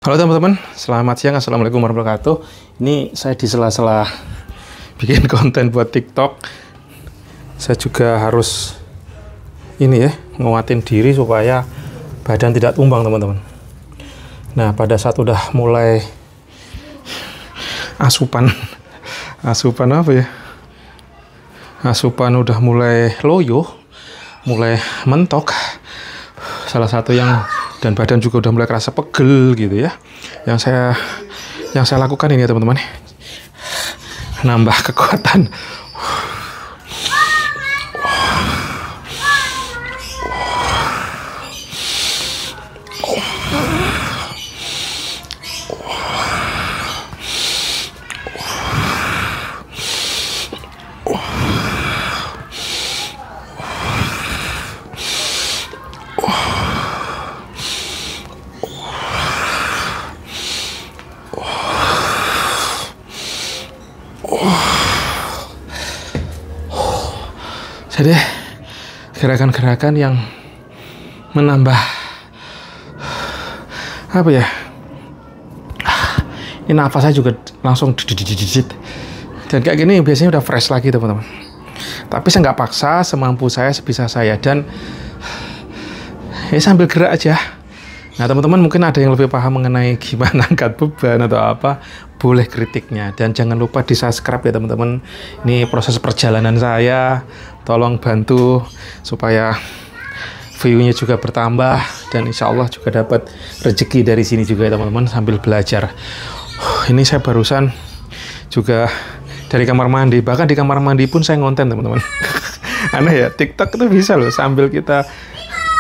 Halo teman-teman, selamat siang. Assalamualaikum warahmatullahi wabarakatuh. Ini saya di sela-sela bikin konten buat TikTok. Saya juga harus ini ya, nguatin diri supaya badan tidak tumbang teman-teman. Nah, pada saat udah mulai asupan apa ya? Asupan udah mulai loyo, mulai mentok. Salah satu yang dan badan juga udah mulai kerasa pegel gitu ya. Yang saya lakukan ini ya teman-teman, nambah kekuatan. Jadi gerakan-gerakan yang menambah apa ya? Ini nafas saya juga langsung dididididid. Dan kayak gini biasanya udah fresh lagi teman-teman. Tapi saya nggak paksa, semampu saya, sebisa saya, dan ya sambil gerak aja. Nah teman-teman mungkin ada yang lebih paham mengenai gimana angkat beban atau apa, boleh kritiknya. Dan jangan lupa di subscribe ya teman-teman. Ini proses perjalanan saya, tolong bantu supaya view-nya juga bertambah. Dan insya Allah juga dapat rezeki dari sini juga ya teman-teman, sambil belajar. Ini saya barusan juga dari kamar mandi, bahkan di kamar mandi pun saya ngonten teman-teman. Aneh ya, TikTok itu bisa loh sambil kita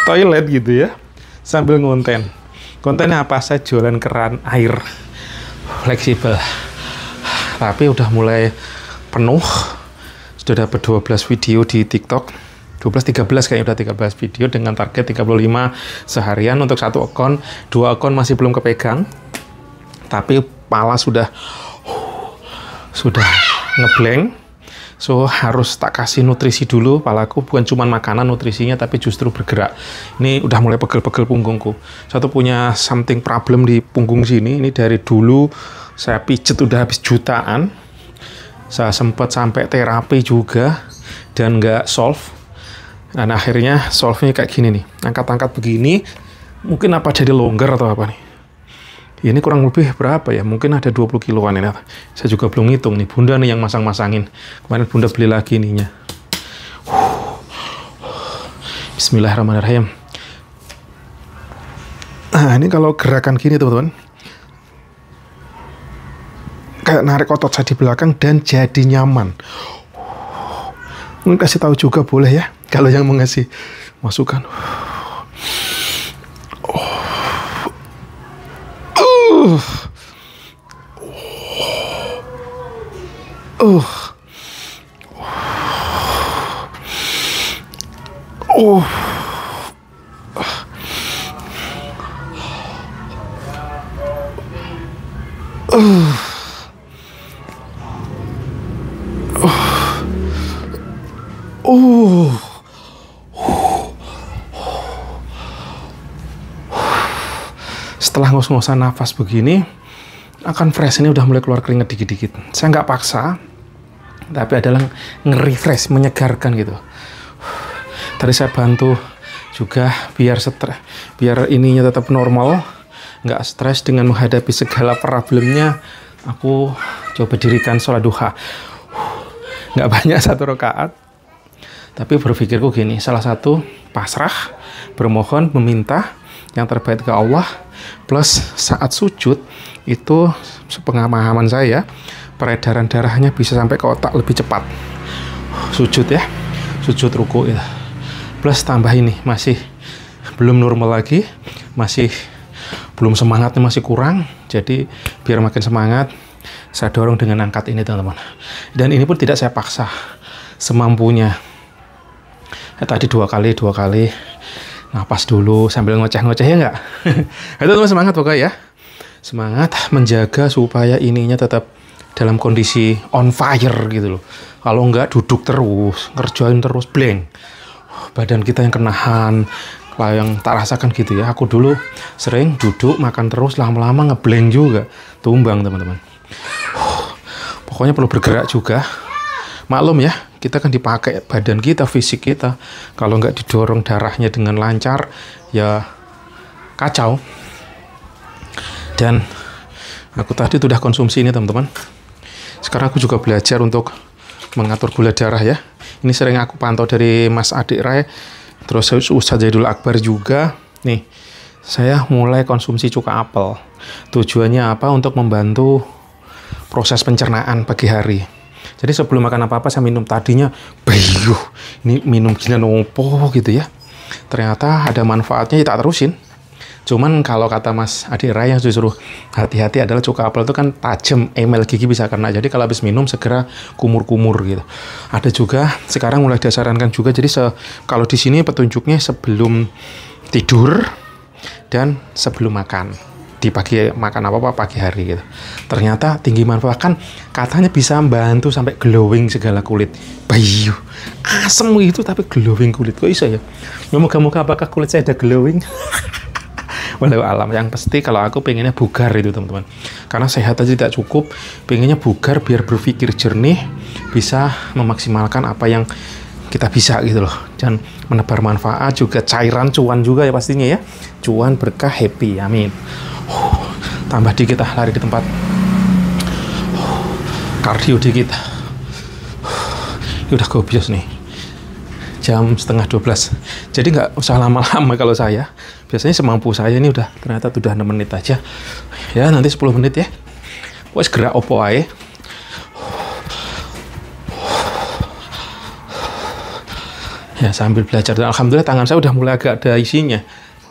toilet gitu ya, sambil ngonten. Kontennya apa? Saya jualan keran air fleksibel. Tapi udah mulai penuh. Sudah dapat 12 video di TikTok. 13 kayaknya udah 13 video dengan target 35 seharian untuk satu akun. 2 akun masih belum kepegang. Tapi pala sudah ngeblank. So harus tak kasih nutrisi dulu palaku, bukan cuma makanan nutrisinya tapi justru bergerak. Ini udah mulai pegel-pegel punggungku. Satu punya something problem di punggung sini. Ini dari dulu saya pijet udah habis jutaan. Saya sempat sampai terapi juga dan nggak solve. Dan akhirnya solve-nya kayak gini nih. Angkat-angkat begini, mungkin apa jadi longgar atau apa nih. Ini kurang lebih berapa ya? Mungkin ada 20 kiloan ini. Saya juga belum ngitung nih. Bunda nih yang masang-masangin. Kemarin Bunda beli lagi ininya. Bismillahirrahmanirrahim. Nah, ini kalau gerakan gini teman-teman, kayak narik otot saya di belakang dan jadi nyaman. Mungkin kasih tahu juga boleh ya, kalau yang mau ngasih masukan. Setelah ngos-ngosan nafas begini, akan fresh. Ini udah mulai keluar keringat dikit-dikit. Saya nggak paksa, tapi adalah nge-refresh, menyegarkan gitu. Tadi saya bantu juga biar ininya tetap normal, nggak stres dengan menghadapi segala problemnya. Aku coba dirikan sholat duha. Nggak banyak, 1 rakaat. Tapi berpikirku gini, salah satu pasrah, bermohon, meminta yang terbaik ke Allah. Plus saat sujud itu sepengamahaman saya, peredaran darahnya bisa sampai ke otak lebih cepat. Sujud ya, sujud ruku ya. Plus tambah ini masih belum normal lagi, masih belum semangatnya, masih kurang. Jadi biar makin semangat, saya dorong dengan angkat ini teman-teman. Dan ini pun tidak saya paksa, semampunya. Tadi dua kali napas dulu sambil ngoceh-ngoceh ya nggak? Itu teman, semangat pokoknya ya. Semangat menjaga supaya ininya tetap dalam kondisi on fire gitu loh. Kalau nggak duduk terus, ngerjain terus blank. Badan kita yang kenahan, lah yang tak rasakan gitu ya. Aku dulu sering duduk makan terus, lama-lama ngeblank juga, tumbang teman-teman. Pokoknya perlu bergerak juga. Maklum ya, kita kan dipakai badan kita, fisik kita. Kalau nggak didorong darahnya dengan lancar, ya kacau. Dan aku tadi sudah konsumsi ini teman-teman. Sekarang aku juga belajar untuk mengatur gula darah ya. Ini sering aku pantau dari Mas Adik Rai. Terus Ustadz Zaidul Akbar juga. Nih, saya mulai konsumsi cuka apel. Tujuannya apa? Untuk membantu proses pencernaan pagi hari. Jadi sebelum makan apa-apa saya minum, tadinya bayuh, ini minum gini nopo gitu ya. Ternyata ada manfaatnya, ya tak terusin. Cuman kalau kata Mas Adik Rai yang disuruh hati-hati adalah cuka apel itu kan tajam, emel gigi bisa kena. Jadi kalau habis minum segera kumur-kumur gitu. Ada juga sekarang mulai disarankan juga. Jadi kalau di sini petunjuknya sebelum tidur dan sebelum makan. Di pagi makan apa-apa pagi hari gitu. Ternyata tinggi manfaat, kan katanya bisa membantu sampai glowing segala kulit. Bayu, asem gitu tapi glowing kulit. Kok bisa ya? Moga-moga apakah kulit saya ada glowing? Walau alam, yang pasti kalau aku pengennya bugar itu teman-teman, karena sehat aja tidak cukup, pengennya bugar biar berpikir jernih, bisa memaksimalkan apa yang kita bisa gitu loh, dan menebar manfaat juga, cairan cuan juga ya pastinya ya, cuan berkah happy, amin. Tambah dikit lah lari di tempat, kardio dikit, udah gobios nih. Jam 11:30, jadi nggak usah lama-lama kalau saya, biasanya semampu saya. Ini udah ternyata sudah 6 menit aja ya, nanti 10 menit ya, wes gerak opo ae. Ya sambil belajar, dan alhamdulillah tangan saya udah mulai agak ada isinya,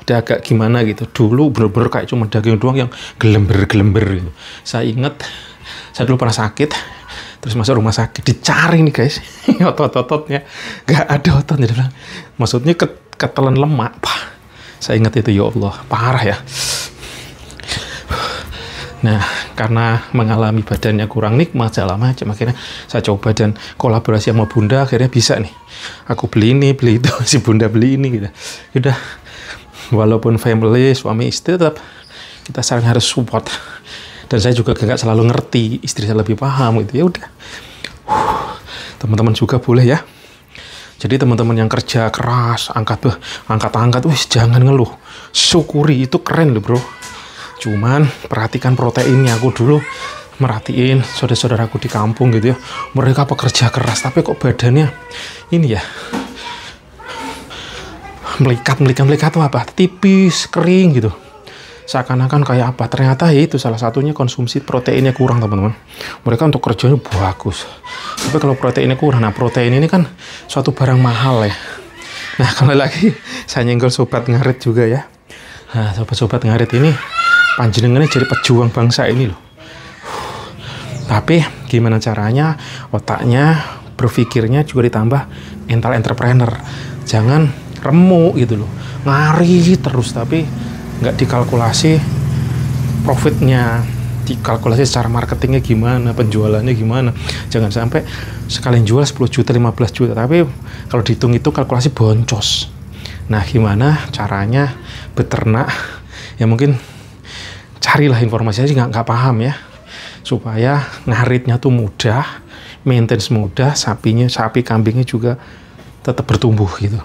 udah agak gimana gitu. Dulu bener-bener kayak cuma daging doang yang gelember-gelember gitu. Saya inget saya dulu pernah sakit, terus masuk rumah sakit, dicari nih guys, otot-ototnya nggak ada ototnya, dia bilang maksudnya ketelan lemak. Saya ingat itu, ya Allah, parah ya. Nah, karena mengalami badannya kurang nikmat segala macam, akhirnya saya coba dan kolaborasi sama Bunda, akhirnya bisa nih. Aku beli ini, beli itu, si Bunda beli ini gitu. Udah, walaupun family, suami istri, tetap kita saling harus support. Dan saya juga nggak selalu ngerti, istri saya lebih paham gitu. Ya udah, teman-teman juga boleh ya. Jadi teman-teman yang kerja keras, angkat, wih jangan ngeluh, syukuri, itu keren loh bro. Cuman perhatikan proteinnya. Aku dulu merhatiin saudara-saudaraku di kampung gitu ya, mereka pekerja keras tapi kok badannya ini ya melikat tuh apa, tipis, kering gitu, seakan-akan kayak apa. Ternyata ya itu salah satunya konsumsi proteinnya kurang teman-teman. Mereka untuk kerjanya bagus, tapi kalau proteinnya kurang, nah protein ini kan suatu barang mahal ya. Nah kalau lagi saya nyenggol sobat ngarit juga ya, nah sobat-sobat ngarit ini panjenengannya jadi pejuang bangsa ini loh. Tapi gimana caranya, otaknya, berpikirnya juga ditambah mental entrepreneur. Jangan remuk gitu loh, ngari terus tapi nggak dikalkulasi profitnya, dikalkulasi secara marketingnya gimana, penjualannya gimana. Jangan sampai sekalian jual 10 juta, 15 juta, tapi kalau dihitung itu kalkulasi boncos. Nah gimana caranya beternak, ya mungkin carilah informasinya sih, nggak paham ya, supaya ngaritnya tuh mudah, maintenance mudah, sapi kambingnya juga tetap bertumbuh gitu.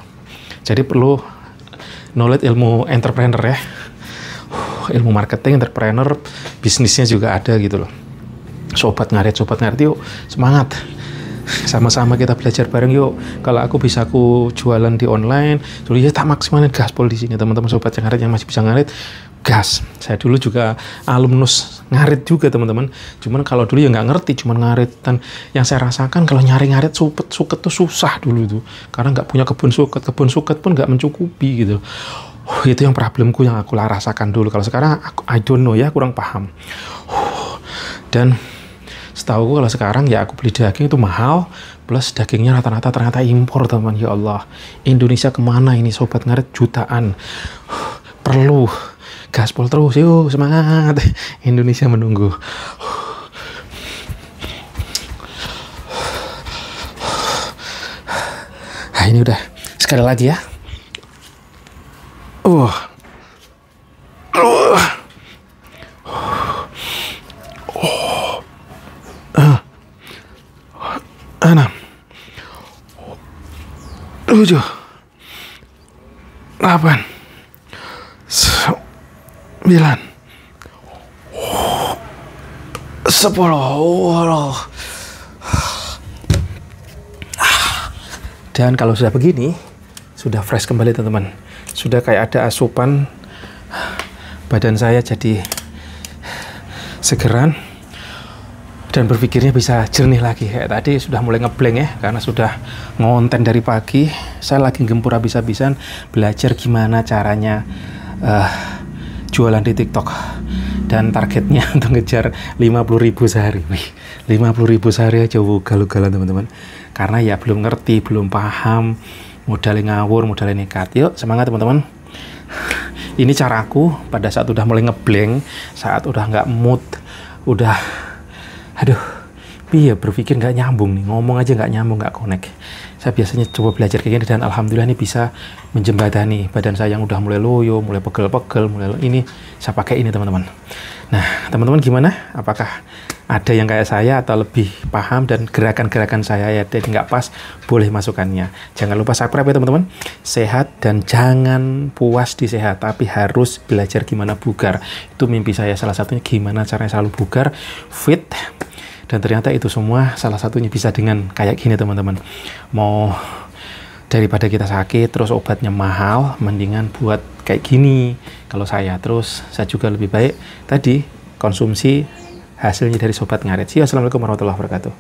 Jadi perlu knowledge, ilmu entrepreneur ya, ilmu marketing, entrepreneur, bisnisnya juga ada gitu loh. Sobat ngarit yuk semangat, sama-sama kita belajar bareng yuk. Kalau aku bisa jualan di online, jadi ya tak maksimalin gaspol di sini teman-teman sobat ngarit yang masih bisa ngarit, gas. Saya dulu juga alumnus ngarit juga teman-teman. Cuman kalau dulu ya nggak ngerti, cuman ngarit. Dan yang saya rasakan kalau nyari ngarit suket tuh susah dulu tuh, karena nggak punya kebun suket pun nggak mencukupi gitu. Itu yang problemku yang aku rasakan dulu. Kalau sekarang I don't know ya, kurang paham. Dan setahu kalau sekarang ya aku beli daging itu mahal, plus dagingnya rata-rata ternyata impor teman. Ya Allah, Indonesia kemana ini sobat ngarit, jutaan. Perlu gaspol terus, yuk semangat, Indonesia menunggu. Nah ini udah, sekali lagi ya, Uh. Enam, 7, 8, 9, 10. Dan kalau sudah begini, sudah fresh kembali teman-teman. Sudah kayak ada asupan, badan saya jadi segeran dan berpikirnya bisa jernih lagi. Kayak tadi sudah mulai ngeblank ya, karena sudah ngonten dari pagi. Saya lagi gempur habis-habisan belajar gimana caranya jualan di TikTok, dan targetnya untuk ngejar 50.000 sehari. Wih, 50.000 sehari aja ugal-ugalan teman-teman. Karena ya belum ngerti, belum paham, modalnya ngawur, modalnya nekat. Yuk semangat teman-teman. Ini caraku pada saat udah mulai ngeblank, saat udah nggak mood, udah aduh, iya berpikir nggak nyambung nih, ngomong aja nggak nyambung, nggak connect. Saya biasanya coba belajar kayak gini dan alhamdulillah ini bisa menjembatani badan saya yang udah mulai loyo, mulai pegel-pegel, mulai ini saya pakai ini teman-teman. Nah teman-teman gimana? Apakah ada yang kayak saya atau lebih paham dan gerakan-gerakan saya ya jadi nggak pas? Boleh masukannya. Jangan lupa subscribe ya teman-teman. Sehat dan jangan puas di sehat, tapi harus belajar gimana bugar. Itu mimpi saya salah satunya, gimana caranya selalu bugar, fit. Dan ternyata itu semua salah satunya bisa dengan kayak gini teman-teman. Mau daripada kita sakit terus obatnya mahal, mendingan buat kayak gini. Kalau saya terus saya juga lebih baik tadi konsumsi hasilnya dari Sobat Ngarit. Assalamualaikum warahmatullahi wabarakatuh.